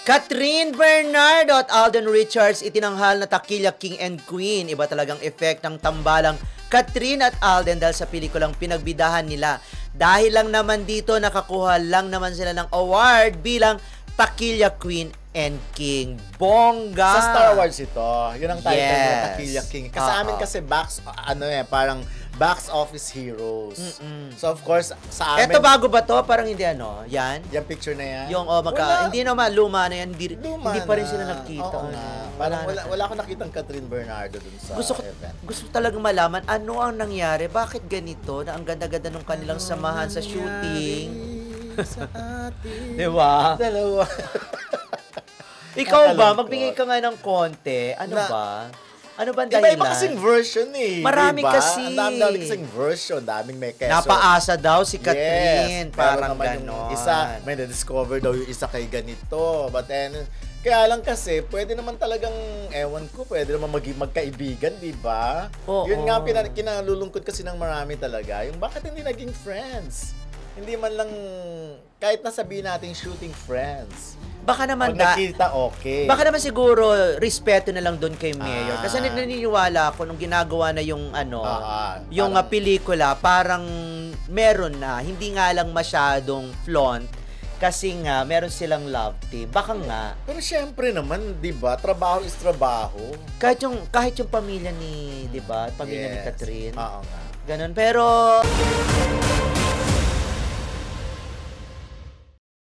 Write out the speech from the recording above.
Catherine Bernardo at Alden Richards itinanghal na Takilya King and Queen. Iba talagang effect ng tambalang Catherine at Alden dahil sa pelikulang pinagbidahan nila. Dahil lang naman dito, nakakuha lang naman sila ng award bilang Takilya Queen and King. Bongga! Sa Star Wars ito. Yun ang title niya, Takilya King. Kasi amin kasi parang box office heroes. So of course, sa amin... Eto bago ba to? Parang hindi yan? Yung picture na yan? Yung hindi naman, luma na yan. Hindi pa rin sila nakita. Parang wala akong nakitang Catherine Bernardo dun sa event. Gusto talagang malaman ano ang nangyari. Bakit ganito na ang ganda-ganda ng kanilang samahan sa shooting? Diba? Dalawa. Ikaw ba? Magbigay ka nga ng konti. Ano ba? Ano ba ang dahilan? Iba kasing version eh. Marami diba? kasi. Ang dami kasing version. Daming may keso. Napaasa daw si Catherine. Yes. Parang ganon. ganon. May na-discover daw yung isa kay ganito. But then, kaya lang kasi, pwede naman talagang, ewan ko, pwede naman magkaibigan, di ba? Yun nga, kinalulungkot kasi ng marami talaga. Yung bakit hindi naging friends? Hindi man lang, kahit nasabihin natin shooting friends. Baka naman pag nakita, okay. Baka naman siguro respeto na lang doon kay Mayor. Kasi naniniwala ako nung ginagawa na yung pelikula, parang meron na, hindi nga lang masyadong flaunt kasi nga meron silang love team. Baka nga. Pero syempre naman, 'di ba? Trabaho is trabaho. Kahit yung pamilya ni, 'di ba? Pamilya ni Catherine. Oo nga. Ganun. Pero